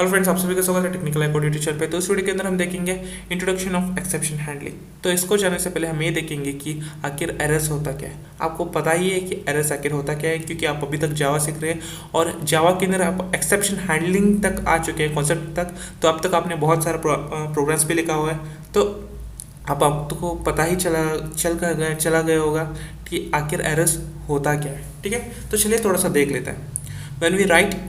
Hello friends, आप सभी का स्वागत है टेक्निकल कोड यूट्यूब चैनल पे। तो इस वीडियो के अंदर हम देखेंगे इंट्रोडक्शन ऑफ एक्सेप्शन हैंडलिंग। तो इसको जानने से पहले हम ये देखेंगे कि आखिर एरर्स होता क्या है। आपको पता ही है कि एरर्स आखिर होता क्या है, क्योंकि आप अभी तक जावा सीख रहे हैं और जावा के अंदर आप एक्सेप्शन हैंडलिंग तक आ चुके हैं, कॉन्सेप्ट तक। तो अब तक आपने बहुत सारा प्रोग्राम्स भी लिखा हुआ है, तो अब आपको पता ही चला गया होगा कि आखिर एरर्स होता क्या है। ठीक है, तो चलिए थोड़ा सा देख लेते हैं। When we write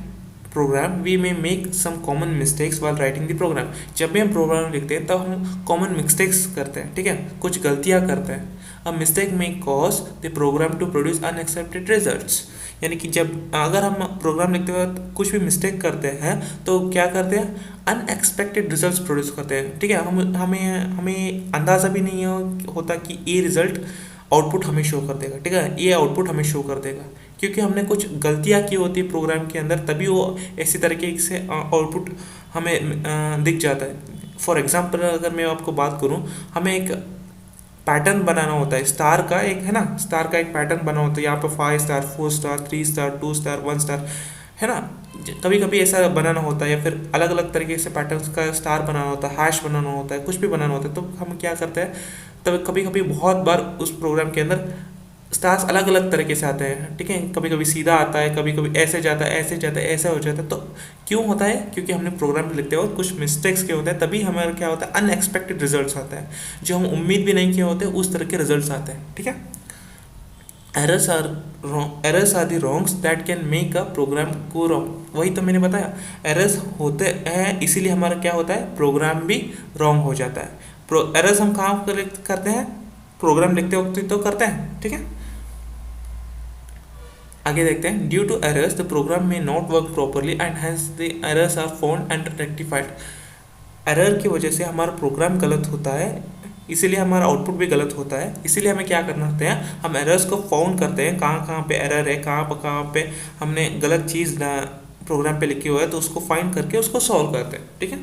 program we may make some common mistakes while writing the program. जब भी हम प्रोग्राम लिखते हैं तब हम कॉमन मिस्टेक्स करते हैं, ठीक है, कुछ गलतियां करते हैं। A mistake may cause the program to produce unexpected results. यानी कि जब अगर हम प्रोग्राम लिखते वक्त कुछ भी मिस्टेक करते हैं तो क्या करते हैं, अनएक्सपेक्टेड रिजल्ट्स प्रोड्यूस करते हैं। ठीक है, हमें अंदाज़ा भी नहीं होता कि ये रिजल्ट आउटपुट हमें शो कर देगा। ठीक है, ये आउटपुट हमें शो कर देगा क्योंकि हमने कुछ गलतियां की होती है प्रोग्राम के अंदर, तभी वो ऐसी तरीके से आउटपुट हमें दिख जाता है। फॉर एग्जांपल अगर मैं आपको बात करूं, हमें एक पैटर्न बनाना होता है स्टार का, एक है ना, स्टार का एक पैटर्न बना होता है। यहाँ पर 5 star, 4 star, 3 star, 2 star, 1 star, है ना। कभी कभी ऐसा बनाना होता है, या फिर अलग अलग तरीके से पैटर्न्स का स्टार बनाना होता है, हैश बनाना होता है, कुछ भी बनाना होता है। तो हम क्या करते हैं, तब कभी कभी बहुत बार उस प्रोग्राम के अंदर स्टार्स अलग अलग तरीके से आते हैं। ठीक है, कभी कभी सीधा आता है, कभी कभी ऐसे जाता है, ऐसे जाता है, ऐसा हो जाता है। तो क्यों होता है, क्योंकि हमने प्रोग्राम लिखते हो कुछ मिस्टेक्स के होते हैं, तभी हमारा क्या होता है, अनएक्सपेक्टेड रिजल्ट्स आते हैं, जो हम उम्मीद भी नहीं किए होते उस तरह के रिजल्ट्स आते हैं। ठीक है, errors are the wrongs that can make a program go wrong. वही तो मैंने बताया, एरर्स होते हैं, इसीलिए हमारा क्या होता है, प्रोग्राम भी रॉन्ग हो जाता है। एरर्स हम कहाँ करते हैं, प्रोग्राम लिखते वक्त तो करते हैं। ठीक है, आगे देखते हैं। Due to errors the program में not work properly and hence the errors are found and rectified. Error की वजह से हमारा प्रोग्राम गलत होता है, इसीलिए हमारा आउटपुट भी गलत होता है। इसीलिए हमें क्या करना होता है, हम एरर्स को फाउंड करते हैं, कहाँ कहाँ पे एरर है, कहाँ पे हमने गलत चीज़ प्रोग्राम पे लिखी हुआ है, तो उसको फाइंड करके उसको सॉल्व करते हैं। ठीक है,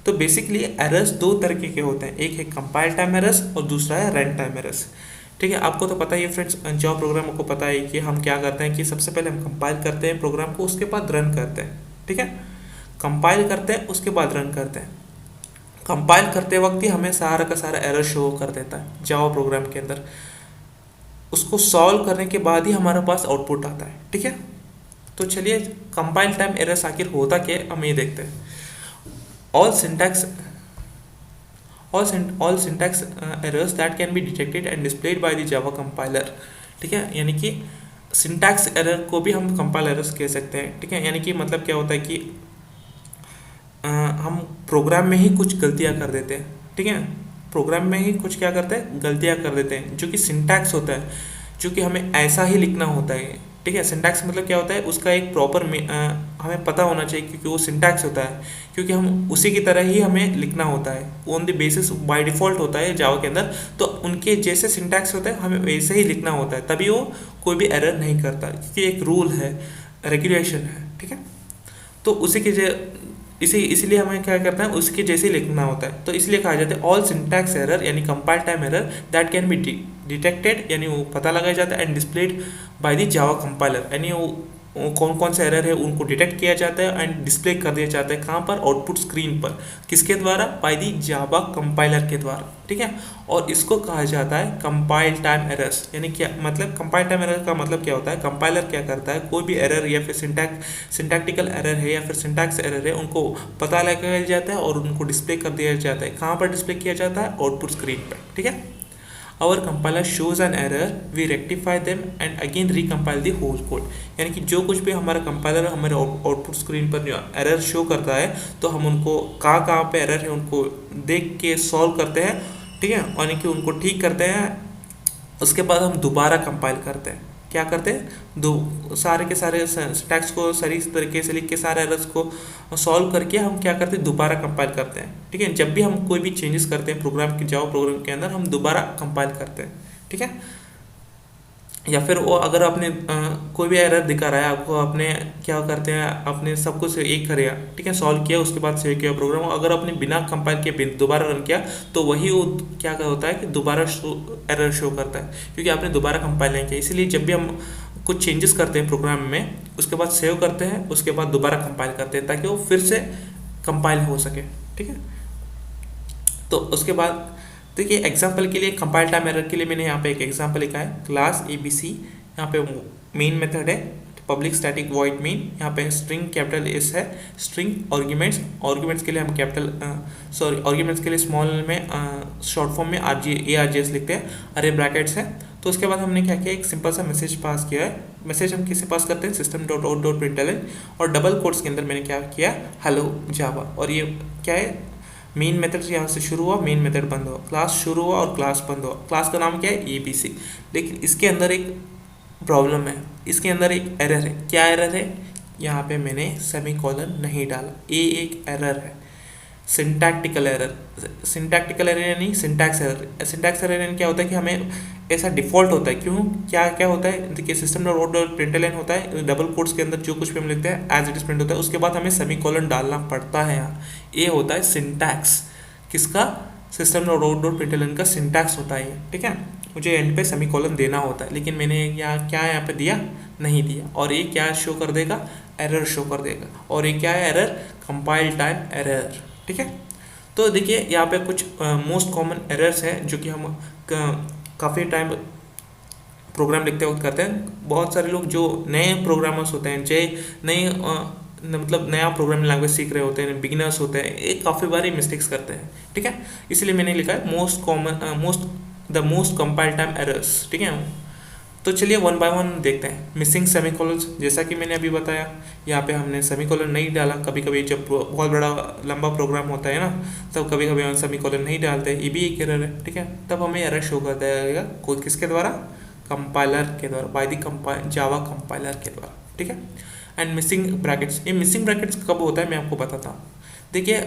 तो बेसिकली एरर्स दो तरीके के होते हैं, एक है कंपाइल टाइम एरर्स और दूसरा है रन टाइम एरर्स। ठीक है, आपको तो पता ही है फ्रेंड्स, जावा प्रोग्राम को पता है कि हम क्या करते हैं कि सबसे पहले हम कंपाइल करते हैं प्रोग्राम को, उसके बाद रन करते हैं। ठीक है, कंपाइल करते हैं उसके बाद रन करते हैं। कंपाइल करते वक्त ही हमें सारा का सारा एरर शो कर देता है जावा प्रोग्राम के अंदर, उसको सॉल्व करने के बाद ही हमारे पास आउटपुट आता है। ठीक है, तो चलिए कंपाइल टाइम एरर्स आखिर होता क्या है हम ये देखते हैं। All syntax all syntax errors that can be detected and displayed by the Java compiler। ठीक है, यानी कि सिंटैक्स एरर को भी हम कंपाइल एरर्स कह सकते हैं। ठीक है, यानी कि मतलब क्या होता है कि हम प्रोग्राम में ही कुछ गलतियां कर देते हैं। ठीक है, प्रोग्राम में ही कुछ क्या करते हैं, गलतियां कर देते हैं, जो कि सिंटैक्स होता है, जो कि हमें ऐसा ही लिखना होता है। ठीक है, सिंटैक्स मतलब क्या होता है, उसका एक प्रॉपर हमें पता होना चाहिए, क्योंकि वो सिंटैक्स होता है, क्योंकि हम उसी की तरह ही हमें लिखना होता है, on the basis by default होता है जावा के अंदर। तो उनके जैसे सिंटैक्स होता है हमें वैसे ही लिखना होता है, तभी वो कोई भी एरर नहीं करता, क्योंकि एक रूल है, रेगुलेशन है। ठीक है, तो उसी के इसलिए हमें क्या करना है, उसके जैसे ही लिखना होता है। तो इसलिए कहा जाता है ऑल सिंटैक्स एरर यानी compile time error that can be detected, यानी वो पता लगाया जाता है, and displayed by the Java compiler, यानी वो कौन कौन से एरर है उनको डिटेक्ट किया जाता है एंड डिस्प्ले कर दिया जाता है, कहाँ पर, आउटपुट स्क्रीन पर, किसके द्वारा, बाय द जावा कंपाइलर के द्वारा। ठीक है, और इसको कहा जाता है कंपाइल टाइम एरर्स। यानी क्या मतलब, कंपाइल टाइम एरर का मतलब क्या होता है, कंपाइलर क्या करता है, कोई भी एरर या फिर सिंटैक्टिकल एरर है या फिर सिंटैक्स एरर है, उनको पता लगाया जाता है और उनको डिस्प्ले कर दिया जाता है। कहाँ पर डिस्प्ले किया जाता है, आउटपुट स्क्रीन पर। ठीक है, our compiler shows an error, we rectify them and again recompile the whole code। यानी कि जो कुछ भी हमारा कंपाइलर हमारे आउटपुट स्क्रीन पर एरर शो करता है, तो हम उनको कहाँ पे एरर है उनको देख के सॉल्व करते हैं। ठीक है, यानी कि उनको ठीक करते हैं, उसके बाद हम दोबारा कंपाइल करते हैं। क्या करते हैं, सारे के सारे सिंटैक्स को सही तरीके से लिख के सारे एरर्स को सॉल्व करके हम क्या करते हैं, दोबारा कंपाइल करते हैं। ठीक है, जब भी हम कोई भी चेंजेस करते हैं प्रोग्राम के जावा प्रोग्राम के अंदर, हम दोबारा कंपाइल करते हैं। ठीक है, या फिर वो अगर आपने कोई भी एरर दिखा रहा है आपको, आपने क्या करते हैं, आपने सब कुछ एक करेगा, ठीक है, सॉल्व किया, उसके बाद सेव किया प्रोग्राम, अगर आपने बिना कंपाइल किए दोबारा रन किया, तो वही वो क्या होता है कि दोबारा एरर शो करता है, क्योंकि आपने दोबारा कंपाइल नहीं किया। इसलिए जब भी हम कुछ चेंजेस करते हैं प्रोग्राम में, उसके बाद सेव करते हैं, उसके बाद दोबारा कंपाइल करते हैं, ताकि वो फिर से कंपाइल हो सके। ठीक है, तो उसके बाद देखिए एग्जांपल के लिए कंपाइल टाइम एरर के लिए मैंने यहाँ पे एक एग्जांपल लिखा है, क्लास ABC, यहाँ पे मेन मेथड है, पब्लिक स्टैटिक वॉइड मेन, यहाँ पे स्ट्रिंग कैपिटल एस है, स्ट्रिंग आर्ग्यूमेंट्स के लिए हम कैपिटल आर्ग्यूमेंट्स के लिए स्मॉल में शॉर्ट फॉर्म में ARGS लिखते हैं, अरे ब्रैकेट्स है। तो उसके बाद हमने क्या किया, एक सिंपल सा मैसेज पास किया है। मैसेज हम किसे पास करते हैं, system.out.println, और डबल कोट्स के अंदर मैंने क्या किया, हेलो जावा, और ये क्या है, मेन मेथड यहाँ से शुरू हुआ, मेन मेथड बंद हुआ, क्लास शुरू हुआ और क्लास बंद हुआ। क्लास का नाम क्या है, ABC। लेकिन इसके अंदर एक प्रॉब्लम है, इसके अंदर एक एरर है। क्या एरर है, यहाँ पे मैंने सेमीकोलन नहीं डाला, ये एक एरर है, सिंटैक्टिकल एरर। सिंटैक्टिकल एरर यानी सिंटैक्स एरर। सिंटैक्स एरर यानी क्या होता है कि हमें ऐसा डिफॉल्ट होता है, क्यों, क्या क्या होता है, देखिए system.out.println होता है, डबल कोट्स के अंदर जो कुछ भी हम लिखते हैं एज इट इज प्रिंट होता है, उसके बाद हमें सेमीकोलन डालना पड़ता है यहाँ। ये होता है सिंटैक्स, किसका, system.out.println का सिंटैक्स होता है ये। ठीक है, मुझे एंड पे सेमीकोलन देना होता है, लेकिन मैंने यहाँ पे दिया, नहीं दिया, और ये क्या शो कर देगा, एरर शो कर देगा। और ये क्या है, एरर, कंपाइल टाइम एरर। ठीक है, तो देखिए यहाँ पे कुछ मोस्ट कॉमन एरर्स हैं जो कि हम काफ़ी टाइम प्रोग्राम लिखते वक्त करते हैं। बहुत सारे लोग जो नए प्रोग्रामर्स होते हैं, नए मतलब नया प्रोग्रामिंग लैंग्वेज सीख रहे होते हैं, बिगिनर्स होते हैं, ये काफ़ी बारी मिस्टेक्स करते हैं। ठीक है, इसलिए मैंने लिखा है the most compile time errors. ठीक है, तो चलिए वन बाय वन देखते हैं। मिसिंग सेमीकोलन्स, जैसा कि मैंने अभी बताया, यहाँ पे हमने सेमीकोलन नहीं डाला। कभी कभी जब बहुत बड़ा लंबा प्रोग्राम होता है ना, तब कभी कभी हम सेमीकोलन नहीं डालते, ये भी एक एरर है। ठीक है, तब हमें एरर शो कर देगा, कोई किसके द्वारा, कंपाइलर के द्वारा, बाय द जावा कंपाइलर के द्वारा। ठीक है, एंड मिसिंग ब्रैकेट्स, ये मिसिंग ब्रैकेट्स कब होता है मैं आपको बताता हूँ। देखिए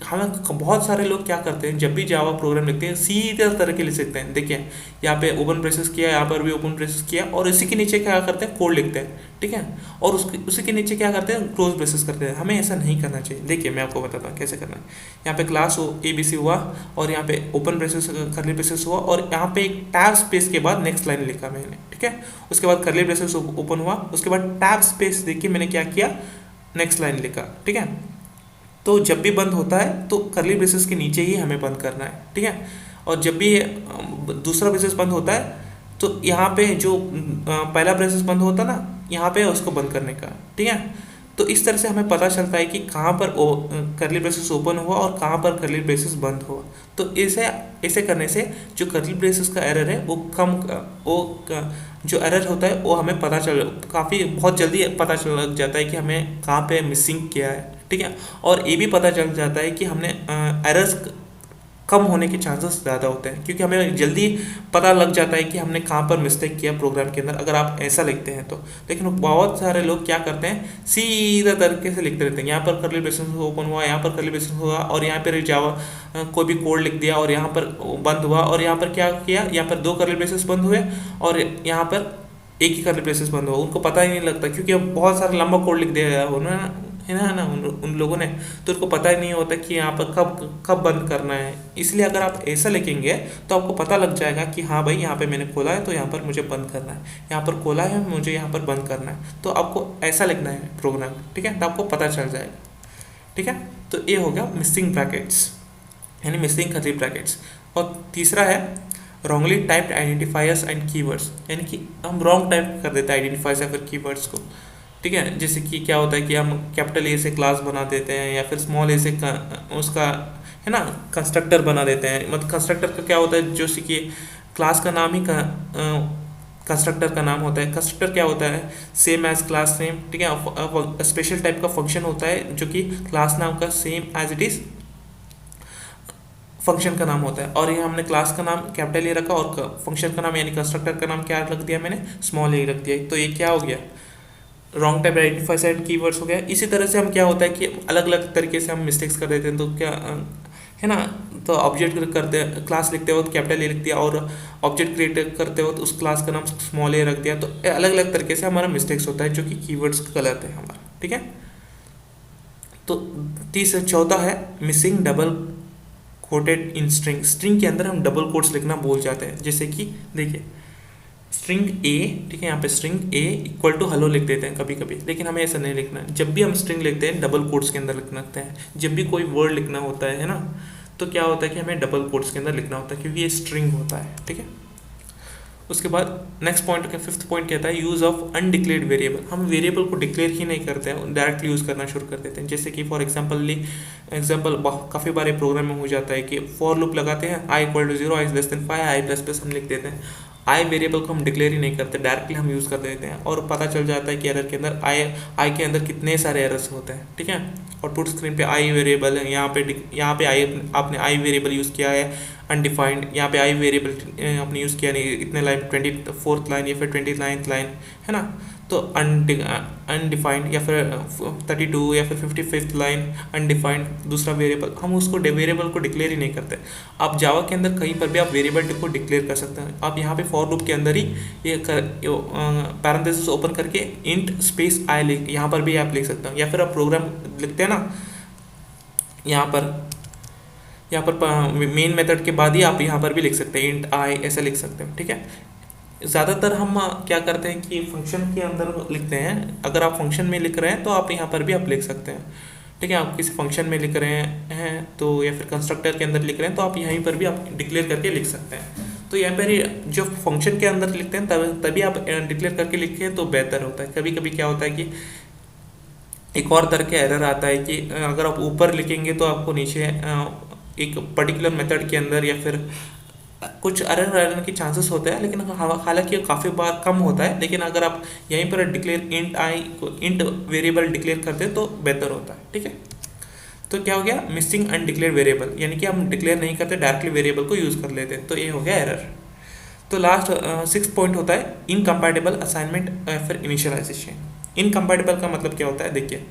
हम बहुत सारे लोग क्या करते हैं, जब भी जावा प्रोग्राम लिखते हैं सीधे तरह के लिख सकते हैं। देखिए यहाँ पे ओपन ब्रेसेस किया, यहाँ पर भी ओपन ब्रेसेस किया, और इसी के नीचे क्या करते हैं, कोड लिखते हैं। ठीक है, और उसी के नीचे क्या करते हैं, क्लोज ब्रेसेस करते हैं। हमें ऐसा नहीं करना चाहिए। देखिए मैं आपको बताता हूँ कैसे करना है। यहाँ पे क्लास ABC हुआ, और यहाँ पे ओपन ब्रेसेस कर्ली ब्रेसेस हुआ, और यहाँ पे एक टैब स्पेस के बाद नेक्स्ट लाइन लिखा मैंने। ठीक है, उसके बाद कर्ली ब्रेसेस ओपन हुआ, उसके बाद टैब स्पेस देखिए मैंने क्या किया, नेक्स्ट लाइन लिखा। ठीक है, तो जब भी बंद होता है तो कर्ली ब्रेसेस के नीचे ही हमें बंद करना है। ठीक है, और जब भी दूसरा ब्रेसेस बंद होता है तो यहाँ पे जो पहला ब्रेसेस बंद होता है ना, यहाँ पे उसको बंद करने का। ठीक है, तो इस तरह से हमें पता चलता है कि कहाँ पर कर्ली ब्रेसेस ओपन हुआ और कहाँ पर कर्ली ब्रेसेस बंद हुआ। तो ऐसे करने से जो कर्ली ब्रेसेस का एरर है जो एरर होता है वो हमें बहुत जल्दी पता चल लग जाता है कि हमें कहाँ पे मिसिंग किया है। ठीक है, और ये भी पता चल जाता है कि हमने एरर्स कम होने के चांसेस ज़्यादा होते हैं, क्योंकि हमें जल्दी पता लग जाता है कि हमने कहाँ पर मिस्टेक किया प्रोग्राम के अंदर, अगर आप ऐसा लिखते हैं तो। लेकिन बहुत सारे लोग क्या करते हैं, सीधा तरीके से लिखते रहते हैं। यहाँ पर कर्ली ब्रेसेस ओपन हुआ, यहाँ पर कर्ली ब्रेसेस हुआ, और यहाँ पर जावा कोई भी कोड लिख दिया, और यहाँ पर बंद हुआ, और यहाँ पर क्या किया, यहाँ पर 2 कर्ली ब्रेसेस बंद हुए, और यहाँ पर एक ही कर्ली ब्रेसेस बंद हुआ। उनको पता ही नहीं लगता, क्योंकि अब बहुत सारा लंबा कोड लिख दिया है ना उन लोगों ने, तो उनको पता ही नहीं होता कि यहाँ पर कब बंद करना है। इसलिए अगर आप ऐसा लिखेंगे तो आपको पता लग जाएगा कि हाँ भाई यहाँ पे मैंने खोला है तो यहाँ पर मुझे बंद करना है, यहाँ पर खोला है मुझे यहाँ पर बंद करना है। तो आपको ऐसा लिखना है प्रोग्राम। ठीक है, तो आपको पता चल जाएगा। ठीक है, तो ये हो गया मिसिंग ब्रैकेट्स, यानी मिसिंग कर्ली ब्रैकेट्स। और तीसरा है wrongly typed identifiers and keywords, यानी कि हम रॉन्ग टाइप कर देते हैं आइडेंटिफायर्स या फिर कीवर्ड्स को। ठीक है, जैसे कि क्या होता है कि हम कैपिटल ए से क्लास बना देते हैं, या फिर स्मॉल ए से उसका है ना कंस्ट्रक्टर बना देते हैं। मतलब कंस्ट्रक्टर का क्या होता है, जो कि क्लास का नाम ही कंस्ट्रक्टर का नाम होता है। कंस्ट्रक्टर क्या होता है, सेम एज क्लास नेम। ठीक है, स्पेशल टाइप का फंक्शन होता है जो कि क्लास नाम का same as it is function का नाम होता है। और ये हमने क्लास का नाम कैपिटल ए रखा, और फंक्शन का नाम यानी कंस्ट्रक्टर का नाम क्या रख दिया मैंने, स्मॉल ए रख दिया। तो ये क्या हो गया, wrong type identifiers and keywords हो गया। इसी तरह से हम क्या होता है कि अलग अलग तरीके से हम मिस्टेक्स कर देते हैं। तो क्या है ना, तो ऑब्जेक्ट करते क्लास लिखते वक्त कैपिटल ए लिख दिया, और ऑब्जेक्ट क्रिएट करते वक्त उस क्लास का नाम स्मॉल ए रख दिया। तो अलग अलग तरीके से हमारा मिस्टेक्स होता है, जो कि कीवर्ड्स गलत है हमारा। ठीक है, तो चौथा है missing double quoted in string. String के अंदर हम डबल कोट्स लिखना भूल जाते हैं। जैसे कि देखिए स्ट्रिंग ए, ठीक है, यहाँ पे string a equal to hello लिख देते हैं कभी कभी, लेकिन हमें ऐसा नहीं लिखना है। जब भी हम स्ट्रिंग लिखते हैं डबल कोट्स के अंदर लिखना होता है। जब भी कोई वर्ड लिखना होता है ना, तो क्या होता है कि हमें डबल कोट्स के अंदर लिखना होता है, क्योंकि ये स्ट्रिंग होता है, ठीक है। उसके बाद नेक्स्ट पॉइंट का फिफ्थ पॉइंट कहता है यूज़ ऑफ अनडिक्लेयर्ड वेरिएबल। हम वेरिएबल को डिक्लेयर ही नहीं करते हैं, डायरेक्टली यूज़ करना शुरू कर देते हैं। जैसे कि फॉर एग्जाम्पल काफ़ी बारे प्रोग्राम में हो जाता है कि फॉर लूप लगाते हैं, i equal to 0, i is less than 5, i plus plus हम लिख देते हैं। आई वेरिएबल को हम डिक्लेयर ही नहीं करते, डायरेक्टली हम यूज़ कर देते हैं, और पता चल जाता है कि एरर के अंदर आई के अंदर कितने सारे एरर्स होते हैं, ठीक है। आउटपुट स्क्रीन पे आई वेरिएबल है, यहाँ पे आई आपने आई वेरिएबल यूज़ किया है अनडिफाइंड, यहाँ पे आई वेरिएबल आपने यूज़ किया नहीं, इतने लाइन 24th लाइन या फिर 29th लाइन, है ना। तो अनडिफाइंड या फिर 32 या फिर 55th लाइन अनडिफाइंड दूसरा वेरिएबल, हम उसको वेरिएबल को डिक्लेयर ही नहीं करते। आप जावा के अंदर कहीं पर भी आप वेरिएबल को डिक्लेयर कर सकते हैं। आप यहाँ पे फॉर लूप के अंदर ही ये पैरेंथेसिस ओपन करके इंट स्पेस आई लिख, यहाँ पर भी आप लिख सकते हैं, या फिर आप प्रोग्राम लिखते हैं ना, यहाँ पर मेन मेथड के बाद ही आप यहाँ पर भी लिख सकते हैं इंट आई, ऐसा लिख सकते हैं, ठीक है। ज़्यादातर हम क्या करते हैं कि फंक्शन के अंदर लिखते हैं। अगर आप फंक्शन में लिख रहे हैं तो आप यहाँ पर भी आप लिख सकते हैं, ठीक है। आप किसी फंक्शन में लिख रहे हैं तो, या फिर कंस्ट्रक्टर के अंदर लिख रहे हैं तो आप यहीं पर भी आप डिक्लेयर करके लिख सकते हैं। तो यहाँ पर जो फंक्शन के अंदर लिखते हैं तभी आप डिक्लेयर करके लिखें तो बेहतर होता है। कभी कभी क्या होता है कि एक और तरह का एरर आता है कि अगर आप ऊपर लिखेंगे तो आपको नीचे एक पर्टिकुलर मेथड के अंदर या फिर कुछ एरर आने के चांसेस होते हैं, लेकिन हालांकि काफ़ी बार कम होता है। लेकिन अगर आप यहीं पर डिक्लेयर इंट वेरिएबल डिक्लेयर करते हैं तो बेहतर होता है, ठीक है। तो क्या हो गया, मिसिंग अनडिक्लेयर्ड वेरिएबल, यानी कि हम डिक्लेयर नहीं करते, डायरेक्टली वेरिएबल को यूज़ कर लेते हैं, तो ये हो गया एरर। तो लास्ट 6 पॉइंट होता है इनकम्पैटिबल असाइनमेंट या फिर इनिशियलाइजेशन। इनकम्पैटिबल का मतलब क्या होता है, देखिए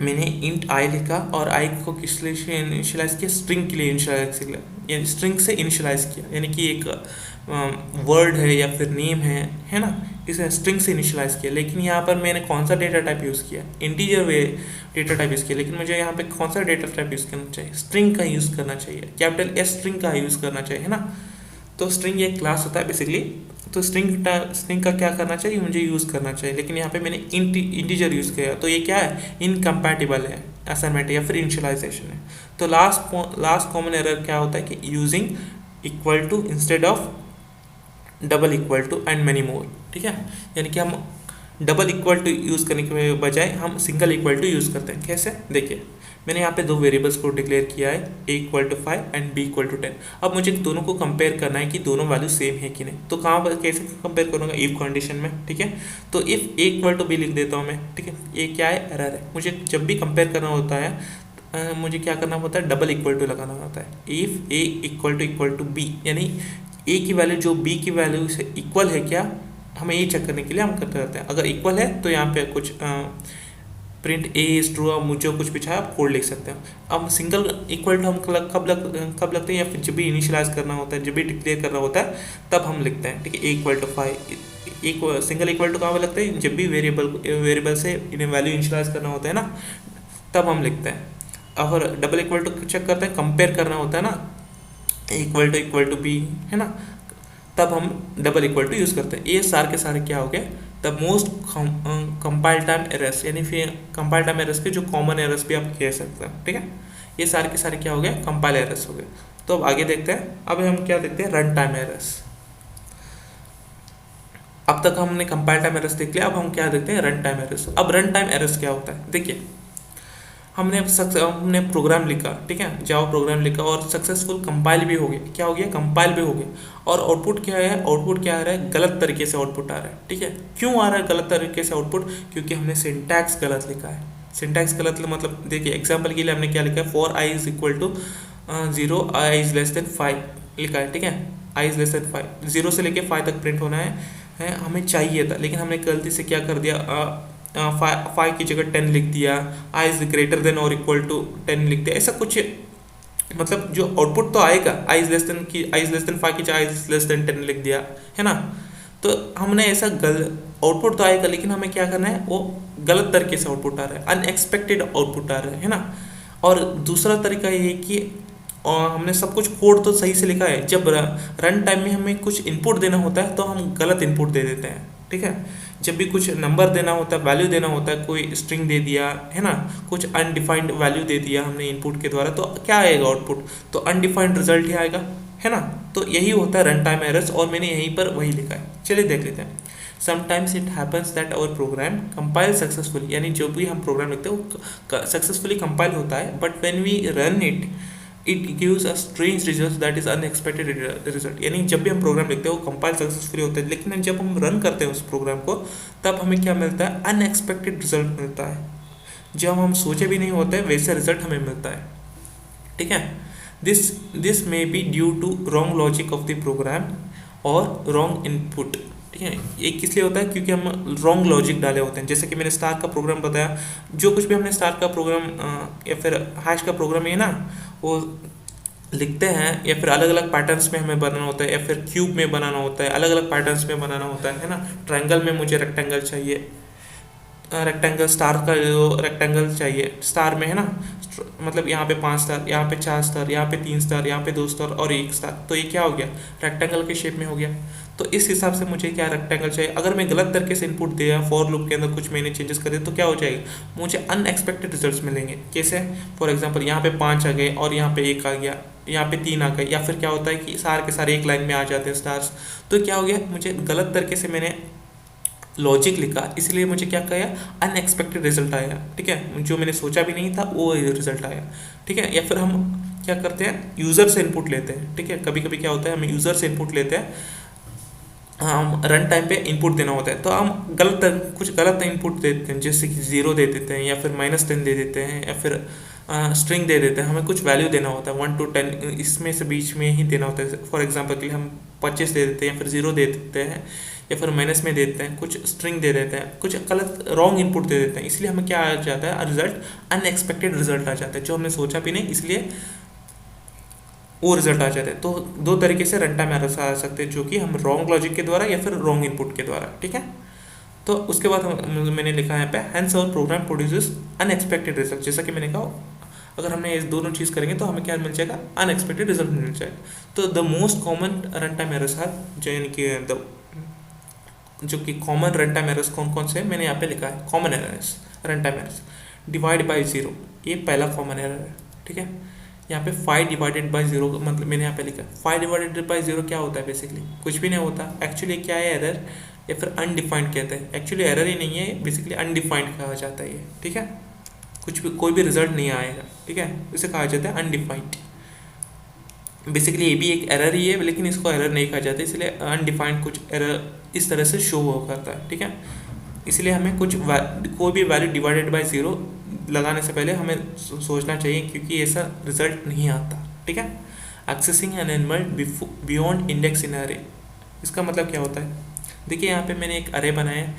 मैंने इंट आई लिखा और आई को किस लिए इनिशियलाइज किया, स्ट्रिंग के लिए इनिशियलाइज किया, यानी स्ट्रिंग से इनिशियलाइज किया, यानी कि एक वर्ड है या फिर नेम है ना, इसे स्ट्रिंग से इनिशियलाइज किया। लेकिन यहाँ पर मैंने कौन सा डेटा टाइप यूज़ किया, इंटीजर डेटा टाइप यूज़ किया, लेकिन मुझे यहाँ पे कौन सा डेटा टाइप यूज़ करना चाहिए, स्ट्रिंग का यूज़ करना चाहिए, कैपिटल एस स्ट्रिंग का यूज़ करना चाहिए, है ना। तो स्ट्रिंग एक क्लास होता है बेसिकली, तो स्ट्रिंग का क्या करना चाहिए, मुझे यूज़ करना चाहिए, लेकिन यहाँ पे मैंने इंटीजर यूज़ किया, तो ये क्या है, इनकम्पैटिबल है असाइनमेंट या फिर इनिशियलाइजेशन है। तो लास्ट कॉमन एरर क्या होता है कि using equal to instead of double equal to and many more, ठीक है। यानी कि हम डबल इक्वल टू यूज़ करने के बजाय हम सिंगल इक्वल टू यूज़ करते हैं। कैसे, देखिए मैंने यहाँ पे दो वेरिएबल्स को डिक्लेयर किया है, a equal to 5 and b equal to 10। अब मुझे दोनों को कंपेयर करना है कि दोनों वैल्यू सेम है कि नहीं। तो कहाँ पर कैसे कंपेयर करूँगा, इफ कंडीशन में, ठीक है। तो if a equal to b लिख देता हूँ मैं, ठीक है। ये क्या है, एरर है। मुझे जब भी कंपेयर करना होता है मुझे क्या करना होता है, डबल इक्वल टू लगाना होता है। If a equal to b, यानी a की वैल्यू जो b की वैल्यू से इक्वल है क्या, हमें ये चेक करने के लिए हम करते रहते हैं। अगर इक्वल है तो यहाँ पे कुछ प्रिंट ए इज ट्रू, अब मुझे कुछ भी चाहे आप कोड लिख सकते हैं। अब सिंगल इक्वल टू हम कब लगते हैं, या फिर जब भी इनिशियलाइज करना होता है, जब भी डिक्लेयर करना होता है तब हम लिखते हैं, ठीक है। ए इक्वल टू 5, एक सिंगल इक्वल टू कहाँ पर लगता है, जब भी वेरिएबल से वैल्यू इनिशियलाइज करना होता है ना, तब हम लिखते हैं। और डबल इक्वल टू चेक करते हैं, कंपेयर करना होता है ना, इक्वल टू बी, है ना, तब हम डबल इक्वल टू यूज़ करते हैं। ये सारे के सारे क्या हो गए, the most compile time errors, यानी फिर कंपाइल टाइम एरर्स के जो कॉमन एरर्स भी आप कह सकते हैं, ठीक है। ये सारे के सारे क्या हो गए, कंपाइल एरर्स हो गए। तो अब आगे देखते हैं, अब हम क्या देखते हैं, रन टाइम एरर्स। अब तक हमने कंपाइल टाइम एरर्स देख लिया, अब हम क्या देखते हैं, रन टाइम एरर्स। अब रन टाइम एरर्स क्या होता है, देखिए हमने प्रोग्राम लिखा, ठीक है, जावा प्रोग्राम लिखा और सक्सेसफुल कंपाइल भी हो गया। क्या हो गया, कंपाइल भी हो गया, और आउटपुट क्या है, आउटपुट क्या आ रहा है, गलत तरीके से आउटपुट आ रहा है, ठीक है। क्यों आ रहा है गलत तरीके से आउटपुट, क्योंकि हमने सिंटैक्स गलत लिखा है। सिंटैक्स गलत मतलब देखिए एग्जाम्पल के लिए हमने क्या लिखा है, for i is equal to 0, i is less than 5 लिखा है, ठीक है। आई इज लेस देन 5, 0 से लेके 5 तक प्रिंट होना है हमें चाहिए था, लेकिन हमने गलती से क्या कर दिया, 5 की जगह 10 लिख दिया, आई इज ग्रेटर देन और इक्वल टू 10 लिख दिया। ऐसा कुछ मतलब जो आउटपुट तो आएगा, आई इज लेस देन 5 की जगह आई इज लेस देन 10 लिख दिया, है ना। तो हमने ऐसा आउटपुट तो आएगा, लेकिन हमें क्या करना है, वो गलत तरीके से आउटपुट आ रहा है, अनएक्सपेक्टेड आउटपुट आ रहा है ना। और दूसरा तरीका ये है कि और हमने सब कुछ कोड तो सही से लिखा है, जब रन टाइम में हमें कुछ इनपुट देना होता है तो हम गलत इनपुट दे देते हैं, ठीक है। जब भी कुछ नंबर देना होता है, वैल्यू देना होता है, कोई स्ट्रिंग दे दिया है ना, कुछ अनडिफाइंड वैल्यू दे दिया हमने इनपुट के द्वारा, तो क्या आएगा आउटपुट, तो अनडिफाइंड रिजल्ट ही आएगा, है ना। तो यही होता है रन टाइम एरर्स, और मैंने यहीं पर वही लिखा है। चलिए देख लेते हैं। Sometimes it happens that our program compile successfully, यानी जो भी हम प्रोग्राम लिखते हैं वो सक्सेसफुली कंपाइल होता है, but when we run it it gives a strange result that is unexpected result. यानी जब भी हम प्रोग्राम लिखते हैं वो कंपाइल सक्सेसफुली होता है, लेकिन जब हम रन करते हैं उस प्रोग्राम को तब हमें क्या मिलता है, अनएक्सपेक्टेड रिजल्ट मिलता है। जब हम सोचे भी नहीं होते वैसे रिजल्ट हमें मिलता है, ठीक है। This may be due to wrong logic of the program और रॉन्ग इनपुट, ठीक है। ये किस लिए होता है, क्योंकि हम रॉन्ग लॉजिक डाले होते हैं। जैसे कि मैंने स्टार का प्रोग्राम बताया, जो कुछ भी हमने स्टार का प्रोग्राम या फिर हैश का प्रोग्राम है ना, वो लिखते हैं या फिर अलग अलग पैटर्न्स में हमें बनाना होता है, या फिर क्यूब में बनाना होता है, अलग अलग पैटर्न्स में बनाना होता है ना। ट्रायंगल में मुझे रेक्टेंगल चाहिए, रेक्टेंगल स्टार का जो रेक्टेंगल चाहिए स्टार में, है ना, मतलब यहाँ पे 5 स्टार, यहाँ पे 4 स्टार, यहाँ पे 3 स्टार, यहाँ पे 2 स्टार और 1 स्टार, तो ये क्या हो गया, रेक्टेंगल के शेप में हो गया। तो इस हिसाब से मुझे क्या रेक्टेंगल चाहिए। अगर मैं गलत तरीके से इनपुट दिया, फॉर लूप के अंदर कुछ मैंने चेंजेस कर दिए, तो क्या हो जाएगा, मुझे अनएक्सपेक्टेड रिजल्ट्स मिलेंगे। कैसे, फॉर एग्जांपल यहाँ पे 5 आ गए और यहाँ पे 1 आ गया, यहाँ पे 3 आ गए, या फिर क्या होता है कि सारे के सारे एक लाइन में आ जाते हैं स्टार्स। तो क्या हो गया, मुझे गलत तरीके से मैंने लॉजिक लिखा, इसलिए मुझे क्या कहा, अनएक्सपेक्टेड रिजल्ट आया, ठीक है। जो मैंने सोचा भी नहीं था वो रिजल्ट आया, ठीक है। या फिर हम क्या करते हैं, यूज़र से इनपुट लेते हैं, ठीक है। कभी कभी क्या होता है, हम यूज़र से इनपुट लेते हैं, हम रन टाइम पे इनपुट देना होता है, तो हम कुछ गलत इनपुट देते हैं, जैसे कि 0 दे देते हैं, या फिर -10 दे देते हैं, या फिर स्ट्रिंग दे देते हैं। हमें कुछ वैल्यू देना होता है 1 to 10, इसमें से बीच में ही देना होता है। फॉर एग्जांपल के लिए हम 25 दे देते हैं, या फिर 0 दे देते हैं, या फिर माइनस में दे देते हैं, कुछ स्ट्रिंग दे देते हैं, कुछ गलत रॉन्ग इनपुट दे देते हैं, इसलिए हमें क्या आ जाता है, रिजल्ट अनएक्सपेक्टेड रिजल्ट आ जाता है, जो हमने सोचा भी नहीं, इसलिए वो रिजल्ट आ जाता है। तो दो तरीके से रन टाइम एरर्स आ सकते हैं, जो कि हम रॉन्ग लॉजिक के द्वारा या फिर रॉन्ग इनपुट के द्वारा, ठीक है। तो उसके बाद मैंने लिखा है यहाँ पे, hence our program produces unexpected result. जैसा कि मैंने कहा, अगर हमने इस दोनों चीज़ करेंगे तो हमें क्या मिल जाएगा, अनएक्सपेक्टेड रिजल्ट मिल जाएगा। तो the most common run time errors are, जो यानी कि जो कि कॉमन रन टाइम एरर्स कौन कौन से हैं, मैंने यहाँ पे लिखा है common errors, run time errors. Divide by 0, ये पहला कॉमन एरर है, ठीक है। यहाँ पे 5 डिवाइडेड बाय 0, मतलब मैंने यहाँ पे लिखा 5 डिवाइडेड बाय 0 क्या होता है, बेसिकली कुछ भी नहीं होता। एक्चुअली क्या है एरर, या फिर अनडिफाइंड कहते हैं। एक्चुअली एरर ही नहीं है, बेसिकली अनडिफाइंड कहा जाता है ये, ठीक है। कुछ भी, कोई भी रिजल्ट नहीं आएगा, ठीक है, इसे कहा जाता है अनडिफाइंड। बेसिकली ये भी एक एरर ही है, लेकिन इसको एरर नहीं कहा जाता, इसलिए अनडिफाइंड कुछ एरर इस तरह से शो हो करता है, ठीक है। इसलिए हमें कोई भी वैल्यू डिवाइडेड बाय 0 लगाने से पहले हमें सोचना चाहिए, क्योंकि ऐसा रिजल्ट नहीं आता, ठीक है। एक्सेसिंग एन एनिमल बियॉन्ड इंडेक्स इन अरे, इसका मतलब क्या होता है, देखिए यहाँ पे मैंने एक अरे बनाया है।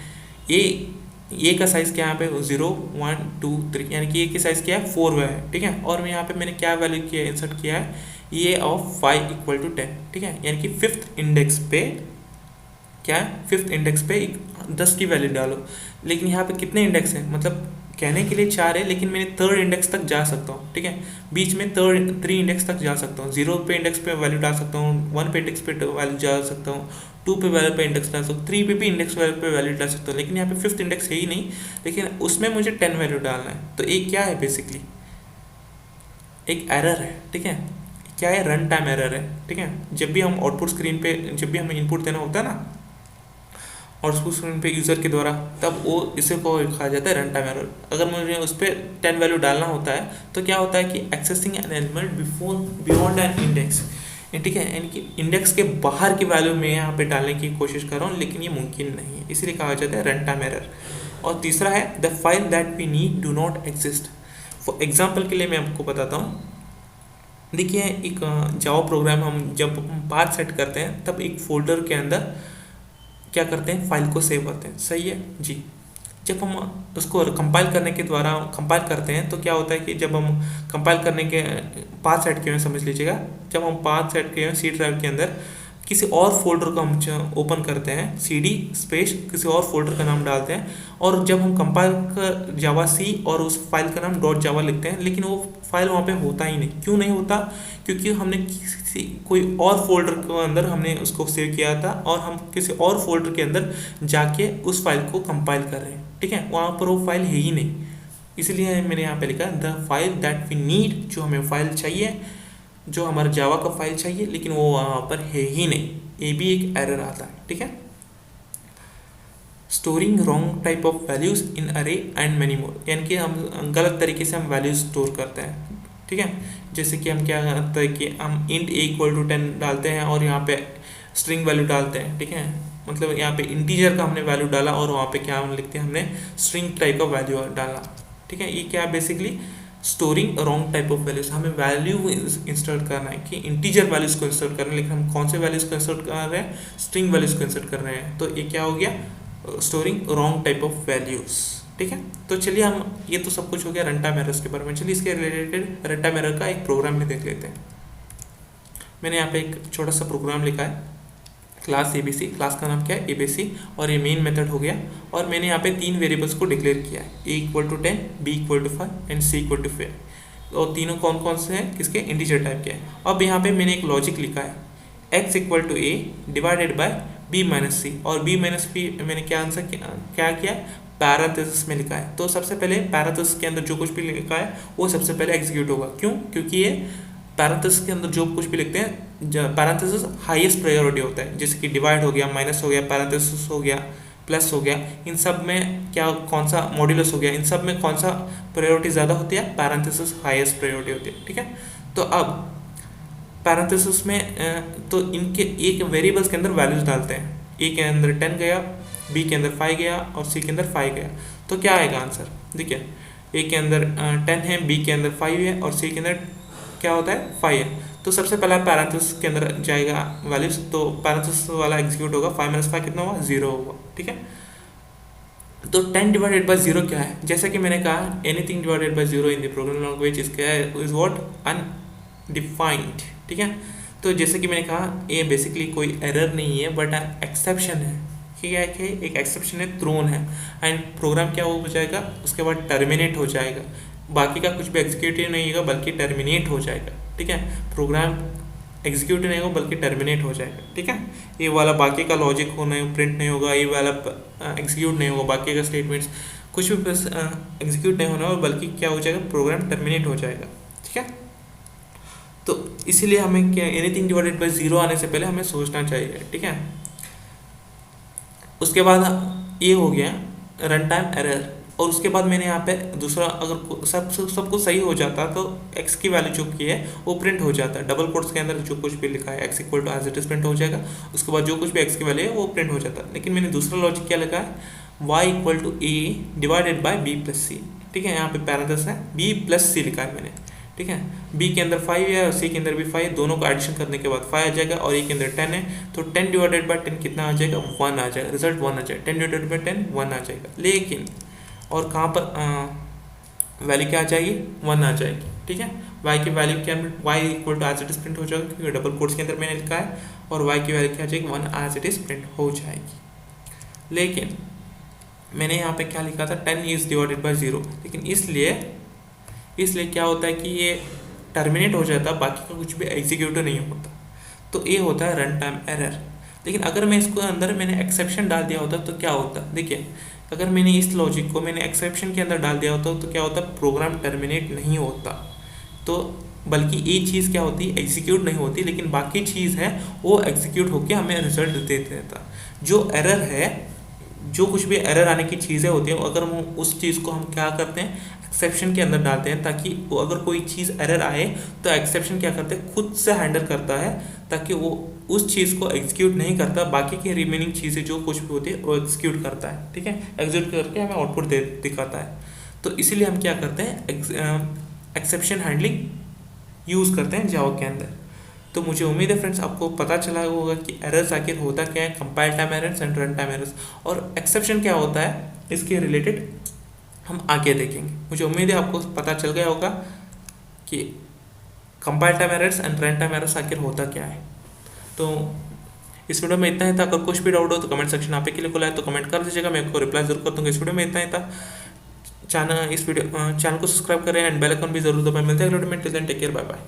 ए का साइज़ क्या, यहाँ पे 0 1 2 3, यानी कि ए की साइज़ क्या है, 4 है, ठीक है। और मैं यहाँ पे मैंने क्या वैल्यू किया, इंसर्ट किया है, ये ऑफ 5 इक्वल टू 10, ठीक है। यानी कि 5th इंडेक्स पे क्या है, 5th इंडेक्स पे 10 की वैल्यू डालो। लेकिन यहाँ पे कितने इंडेक्स हैं, मतलब कहने के लिए 4 है, लेकिन मैंने 3rd इंडेक्स तक जा सकता हूँ, ठीक है। बीच में 3 इंडेक्स तक जा सकता हूँ। 0 पे इंडेक्स पे वैल्यू डाल सकता हूँ, 1 पे इंडेक्स पे वैल्यू डाल सकता हूँ, 2 पे वैल्यू पे इंडेक्स डाल सकता हूँ, 3 पे भी इंडेक्स वैल्यू पे वैल्यू डाल सकता हूँ। लेकिन यहाँ पे 5th इंडेक्स है ही नहीं, लेकिन उसमें मुझे 10 वैल्यू डालना है। तो एक क्या है, बेसिकली एक एरर है, ठीक है। क्या है, रन टाइम एरर है, ठीक है। जब भी हम आउटपुट स्क्रीन पे, जब भी हमें इनपुट देना होता है ना आउटपुट स्क्रीन पे यूज़र के द्वारा, तब वो इसे को कहा जाता है रन टाइम एरर। अगर मुझे उस पर 10 वैल्यू डालना होता है, तो क्या होता है कि accessing an element beyond an index, ठीक है, यानी कि इंडेक्स के बाहर की वैल्यू में यहाँ पे डालने की कोशिश कर रहा हूँ, लेकिन ये मुमकिन नहीं है, इसलिए कहा जाता है रन टाइम एरर। और तीसरा है, the file that we need do not exist. For example के लिए मैं आपको बताता हूँ, देखिए एक जावा प्रोग्राम हम जब पाथ सेट करते हैं, तब एक फोल्डर के अंदर क्या करते हैं, फाइल को सेव करते हैं, सही है जी। जब हम उसको कंपाइल करने के द्वारा कंपाइल करते हैं, तो क्या होता है कि जब हम कंपाइल करने के पाथ सेट किए हैं, समझ लीजिएगा, जब हम पाथ सेट किए हैं सी ड्राइव के अंदर किसी और फोल्डर को हम ओपन करते हैं, CD स्पेस किसी और फोल्डर का नाम डालते हैं, और जब हम कंपाइल कर जावा सी और उस फाइल का नाम डॉट जावा लिखते हैं, लेकिन वो फाइल वहाँ पे होता ही नहीं। क्यों नहीं होता? क्योंकि हमने किसी कोई और फोल्डर के अंदर हमने उसको सेव किया था और हम किसी और फोल्डर के अंदर जाके उस फाइल को कंपाइल कर रहे हैं, ठीक है, वहाँ पर वो फाइल है ही नहीं। इसलिए मैंने यहाँ पे लिखा the file that we need, जो हमें फाइल चाहिए, जो हमारा जावा का फाइल चाहिए, लेकिन वो वहाँ पर है ही नहीं। ये भी एक एरर आता है, ठीक है। Storing wrong type of values in अरे एंड मेनी मोर, यानी कि हम गलत तरीके से हम वैल्यूज स्टोर करते हैं, ठीक है। जैसे कि हम क्या करते हैं कि हम इंट a इक्वल टू 10 डालते हैं और यहाँ पे स्ट्रिंग वैल्यू डालते हैं, ठीक है, मतलब यहाँ पे इंटीजर का हमने वैल्यू डाला और वहाँ पे क्या हम लिखते हैं, हमने स्ट्रिंग टाइप का वैल्यू डाला, ठीक है। ये क्या है? Basically storing wrong type of values. हमें वैल्यू इंसर्ट करना है कि इंटीजर वैल्यूज को इंसर्ट करना है, लेकिन हम कौन से वैल्यूज को इंसर्ट कर रहे हैं? स्ट्रिंग वैल्यूज को इंसर्ट कर रहे हैं। तो ये क्या हो गया? Storing wrong type of values, ठीक है। तो चलिए हम, ये तो सब कुछ हो गया रन टाइम एरर्स के बारे में। चलिए इसके रिलेटेड रन टाइम एरर का एक प्रोग्राम में देख लेते हैं। मैंने यहाँ पे एक छोटा सा प्रोग्राम लिखा है, क्लास ABC, क्लास का नाम क्या है? ABC, और ये मेन मेथड हो गया। और मैंने यहाँ पे 3 वेरिएबल्स को डिक्लेयर किया है, A equal to 10, B equal to 5 and C equal to 5। और तीनों कौन कौन से हैं? किसके? इंटीजर टाइप के हैं। अब यहाँ पे मैंने एक लॉजिक लिखा है, x equal to A divided by B minus C, और B माइनस P मैंने क्या आंसर क्या किया? पैरेंथेसिस में लिखा है। तो सबसे पहले पैरेंथेसिस के अंदर जो कुछ भी लिखा है वो सबसे पहले एग्जीक्यूट होगा। क्यों? क्योंकि ये पैरेंथेसिस के अंदर जो कुछ भी लिखते हैं, पैरेंथेसिस हाईएस्ट प्रायोरिटी होता है। जैसे कि डिवाइड हो गया, माइनस हो गया, पैरेंथेसिस हो गया, प्लस हो गया, इन सब में क्या, कौन सा मॉड्यूलस हो गया, इन सब में कौन सा प्रायोरिटी ज़्यादा होती है? पैरेंथेसिस हाईएस्ट प्रायोरिटी होती है, ठीक है। तो अब पैरेंथेसिस में तो इनके एक वेरिएबल्स के अंदर वैल्यूज डालते हैं। ए के अंदर 10 गया, बी के अंदर 5 गया और सी के अंदर 5 गया। तो क्या आएगा आंसर? देखिए, ए के अंदर 10 है, बी के अंदर 5 है और सी के अंदर क्या होता है? 5 है। तो सबसे पहला पैरेंथेसिस के अंदर जाएगा वैल्यूज, तो पैरेंथेसिस वाला एग्जीक्यूट होगा। 5 माइनस 5 कितना हुआ? 0 हुआ, ठीक है। तो 10 डिवाइडेड बाय 0 क्या है? जैसा कि मैंने कहा, anything divided by 0 in the programming language is what? Undefined, ठीक है। तो जैसे कि मैंने कहा, ये बेसिकली कोई एरर नहीं है बट एक्सेप्शन है। क्या है कि एक एक्सेप्शन है, थ्रोन है, एंड प्रोग्राम क्या हो जाएगा? उसके बाद टर्मिनेट हो जाएगा। बाकी का कुछ भी एग्जीक्यूट नहीं होगा बल्कि टर्मिनेट हो जाएगा, ठीक है। प्रोग्राम एग्जीक्यूट नहीं होगा बल्कि टर्मिनेट हो जाएगा, ठीक है। ये वाला बाकी का लॉजिक हो नहीं, प्रिंट नहीं होगा, ये वाला एग्जीक्यूट नहीं होगा, बाकी का स्टेटमेंट्स कुछ भी एग्जीक्यूट नहीं होना बल्कि क्या हो जाएगा? प्रोग्राम टर्मिनेट हो जाएगा, ठीक है। तो इसीलिए हमें क्या, एनीथिंग डिवाइडेड बाय 0 आने से पहले हमें सोचना चाहिए, ठीक है। उसके बाद ये हो गया रन टाइम एरर। और उसके बाद मैंने यहाँ पे दूसरा, अगर सब कुछ सही हो जाता तो x की वैल्यू जो की है वो प्रिंट हो जाता है। डबल कोट्स के अंदर जो कुछ भी लिखा है x equal to as it is print हो जाएगा। उसके बाद जो कुछ भी x की वैल्यू है वो प्रिंट हो जाता है। लेकिन मैंने दूसरा लॉजिक क्या लिखा है? y equal to a divided by b plus c, ठीक है। यहाँ पे पैरेंथेसिस है, b प्लस सी लिखा है मैंने, ठीक है। b के अंदर 5 है और c के अंदर भी 5 है, दोनों को एडिशन करने के बाद 5 आ जाएगा, और a के अंदर 10 है, तो 10 डिवाइडेड बाय 10 कितना आ जाएगा? 1 आ जाएगा, रिजल्ट 1 आ जाएगा। 10 डिवाइडेड बाय 10 1 आ जाएगा। लेकिन और कहाँ पर वैल्यू क्या आ जाएगी? 1 आ जाएगी, ठीक है। y की वैल्यू क्या? y equal to as it is print हो जाएगा, क्योंकि डबल कोट्स के अंदर मैंने लिखा है, और y की वैल्यू क्या आ जाएगी? 1 एज इट इज प्रिंट हो जाएगी। लेकिन मैंने यहाँ पे क्या लिखा था? 10 इज डिवाइडेड बाय 0, लेकिन इसलिए क्या होता है कि ये टर्मिनेट हो जाता है, बाकी का कुछ भी एग्जीक्यूट नहीं होता। तो ये होता है रन टाइम एरर। लेकिन अगर मैं इसको अंदर मैंने एक्सेप्शन डाल दिया होता तो क्या होता? देखिए, अगर मैंने इस लॉजिक को मैंने एक्सेप्शन के अंदर डाल दिया होता तो क्या होता? प्रोग्राम टर्मिनेट नहीं होता, तो बल्कि ये चीज़ क्या होती? एग्जीक्यूट नहीं होती, लेकिन बाकी चीज़ है वो एग्जीक्यूट होकर हमें रिजल्ट दे देता। जो एरर है, जो कुछ भी एरर आने की चीज़ें होती हैं, अगर हम उस चीज़ को हम क्या करते हैं? एक्सेप्शन के अंदर डालते हैं, ताकि वो अगर कोई चीज़ एरर आए तो एक्सेप्शन क्या करते हैं? खुद से हैंडल करता है, ताकि वो उस चीज़ को एग्जीक्यूट नहीं करता, बाकी की रिमेनिंग चीज़ें जो कुछ भी होती है वो एग्जीक्यूट करता है, ठीक है। एग्जीक्यूट करके हमें आउटपुट दिखाता है। तो इसीलिए हम क्या करते हैं? एक्सेप्शन हैंडलिंग यूज़ करते हैं जावा के अंदर। तो मुझे उम्मीद है फ्रेंड्स आपको पता चला होगा कि एरर्स आखिर होता क्या है, compile time errors and run time errors, और एक्सेप्शन क्या होता है, इसके रिलेटेड हम आगे देखेंगे। मुझे उम्मीद है आपको पता चल गया होगा कि compile time errors and run time errors आखिर होता क्या है। तो इस वीडियो में इतना ही था। अगर कुछ भी डाउट हो तो कमेंट सेक्शन आप ही के लिए खुला है, तो कमेंट कर दीजिएगा, मैं आपको रिप्लाई जरूर कर दूंगा। इस वीडियो में इतना ही था। चैनल को सब्सक्राइब करें एंड बेल आइकन भी जरूर दबाएं। मिलते हैं अगले वीडियो में, till then take care, bye bye.